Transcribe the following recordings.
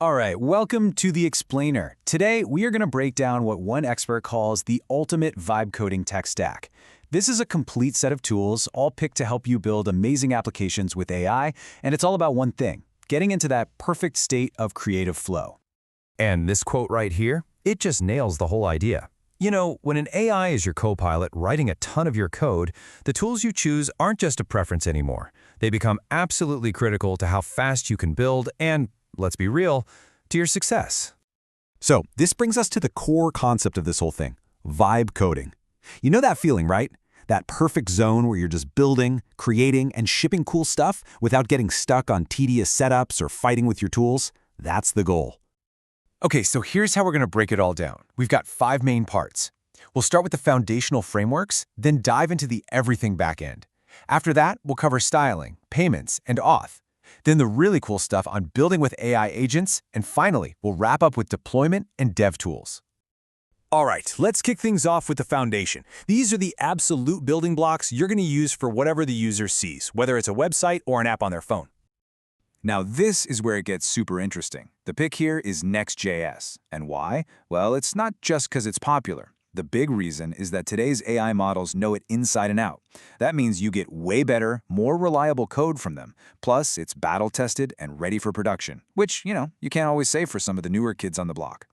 All right, welcome to The Explainer. Today, we are going to break down what one expert calls the ultimate vibe coding tech stack. This is a complete set of tools, all picked to help you build amazing applications with AI, and it's all about one thing, getting into that perfect state of creative flow. And this quote right here, it just nails the whole idea. You know, when an AI is your co-pilot writing a ton of your code, the tools you choose aren't just a preference anymore. They become absolutely critical to how fast you can build and, let's be real, to your success. So this brings us to the core concept of this whole thing, vibe coding. You know that feeling, right? That perfect zone where you're just building, creating, and shipping cool stuff without getting stuck on tedious setups or fighting with your tools? That's the goal. Okay, so here's how we're going to break it all down. We've got 5 main parts. We'll start with the foundational frameworks, then dive into the everything backend. After that, we'll cover styling, payments, and auth. Then the really cool stuff on building with AI agents, and finally, we'll wrap up with deployment and dev tools. All right, let's kick things off with the foundation. These are the absolute building blocks you're going to use for whatever the user sees, whether it's a website or an app on their phone. Now this is where it gets super interesting. The pick here is Next.js. And why? Well, it's not just because it's popular. The big reason is that today's AI models know it inside and out. That means you get way better, more reliable code from them. Plus, it's battle-tested and ready for production, which, you can't always say for some of the newer kids on the block.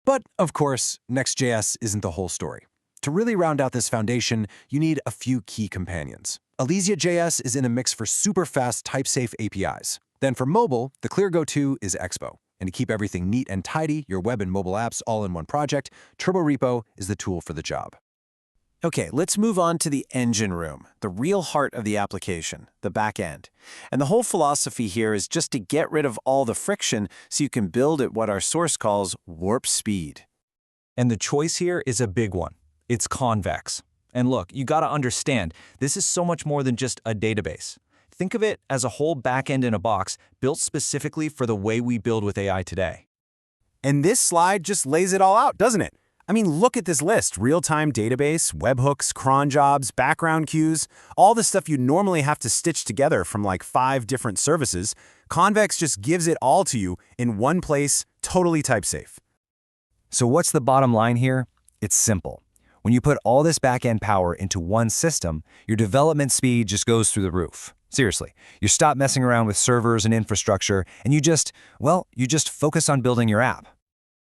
But, of course, Next.js isn't the whole story. To really round out this foundation, you need a few key companions. ElysiaJS is in a mix for super fast type-safe APIs. Then for mobile, the clear go-to is Expo. And to keep everything neat and tidy, your web and mobile apps all in one project, TurboRepo is the tool for the job. Okay, let's move on to the engine room, the real heart of the application, the backend. And the whole philosophy here is just to get rid of all the friction so you can build at what our source calls warp speed. And the choice here is a big one. It's Convex. And look, you gotta understand, this is so much more than just a database. Think of it as a whole backend in a box built specifically for the way we build with AI today. And this slide just lays it all out, doesn't it? I mean, look at this list. Real-time database, webhooks, cron jobs, background queues, all the stuff you normally have to stitch together from like 5 different services. Convex just gives it all to you in one place, totally type-safe. So what's the bottom line here? It's simple. When you put all this backend power into one system, your development speed just goes through the roof. Seriously, you stop messing around with servers and infrastructure, and you just focus on building your app.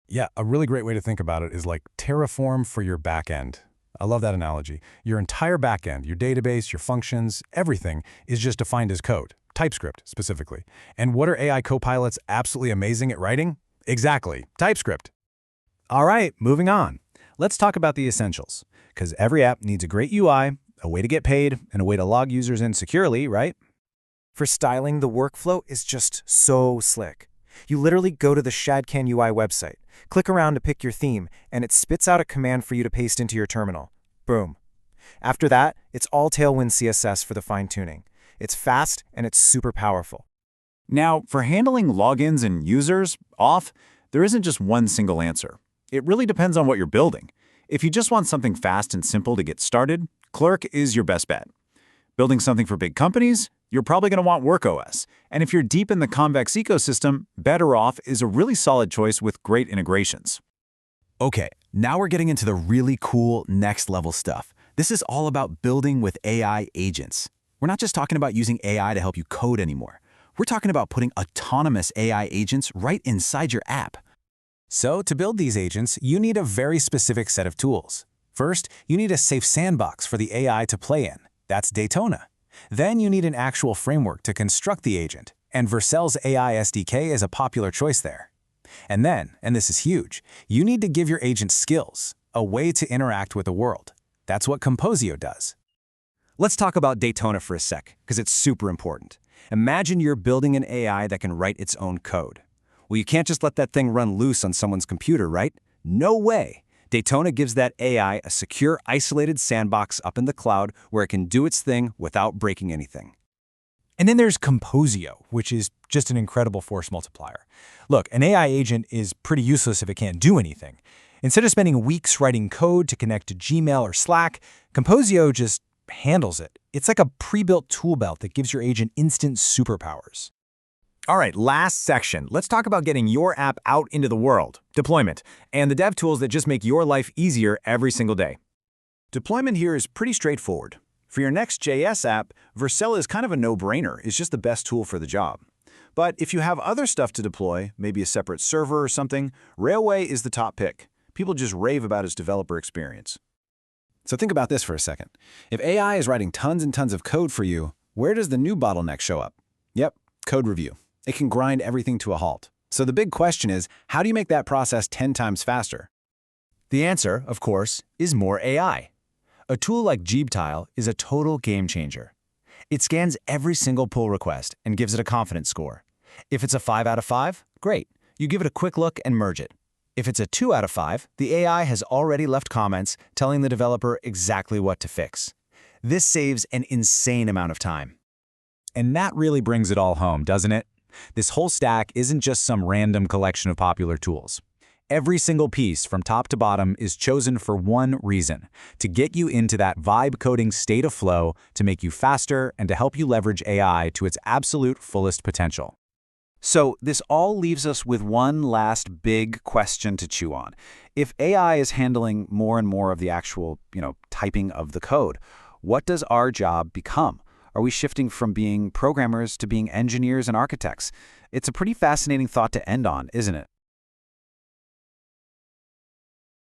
Yeah, a really great way to think about it is like Terraform for your backend. I love that analogy. Your entire backend, your database, your functions, everything is just defined as code, TypeScript specifically. And what are AI copilots absolutely amazing at writing? Exactly, TypeScript. All right, moving on. Let's talk about the essentials, because every app needs a great UI, a way to get paid, and a way to log users in securely, right? For styling, the workflow is just so slick. You literally go to the Shadcan UI website, click around to pick your theme, and it spits out a command for you to paste into your terminal. Boom. After that, it's all Tailwind CSS for the fine-tuning. It's fast and it's super powerful. Now, for handling logins and users, Auth, there isn't just one single answer. It really depends on what you're building. If you just want something fast and simple to get started, Clerk is your best bet. Building something for big companies, you're probably going to want WorkOS. And if you're deep in the Convex ecosystem, Auth is a really solid choice with great integrations. Okay, now we're getting into the really cool next-level stuff. This is all about building with AI agents. We're not just talking about using AI to help you code anymore. We're talking about putting autonomous AI agents right inside your app. So to build these agents, you need a very specific set of tools. First, you need a safe sandbox for the AI to play in. That's Daytona. Then you need an actual framework to construct the agent, and Vercel's AI SDK is a popular choice there. And then, and this is huge, you need to give your agent skills, a way to interact with the world. That's what Composio does. Let's talk about Daytona for a sec, because it's super important. Imagine you're building an AI that can write its own code. Well, you can't just let that thing run loose on someone's computer, right? No way. Daytona gives that AI a secure, isolated sandbox up in the cloud where it can do its thing without breaking anything. And then there's Composio, which is just an incredible force multiplier. Look, an AI agent is pretty useless if it can't do anything. Instead of spending weeks writing code to connect to Gmail or Slack, Composio just handles it. It's like a pre-built tool belt that gives your agent instant superpowers. All right, last section. Let's talk about getting your app out into the world, deployment, and the dev tools that just make your life easier every single day. Deployment here is pretty straightforward. For your Next.js app, Vercel is kind of a no-brainer. It's just the best tool for the job. But if you have other stuff to deploy, maybe a separate server or something, Railway is the top pick. People just rave about its developer experience. So think about this for a second. If AI is writing tons and tons of code for you, where does the new bottleneck show up? Yep, code review. It can grind everything to a halt. So the big question is, how do you make that process 10 times faster? The answer, of course, is more AI. A tool like Jeebtile is a total game changer. It scans every single pull request and gives it a confidence score. If it's a 5 out of 5, great. You give it a quick look and merge it. If it's a 2 out of 5, the AI has already left comments telling the developer exactly what to fix. This saves an insane amount of time. And that really brings it all home, doesn't it? This whole stack isn't just some random collection of popular tools. Every single piece, from top to bottom, is chosen for one reason: to get you into that vibe coding state of flow, to make you faster, and to help you leverage AI to its absolute fullest potential. So this all leaves us with one last big question to chew on. If AI is handling more and more of the actual, typing of the code, what does our job become? Are we shifting from being programmers to being engineers and architects? It's a pretty fascinating thought to end on, isn't it?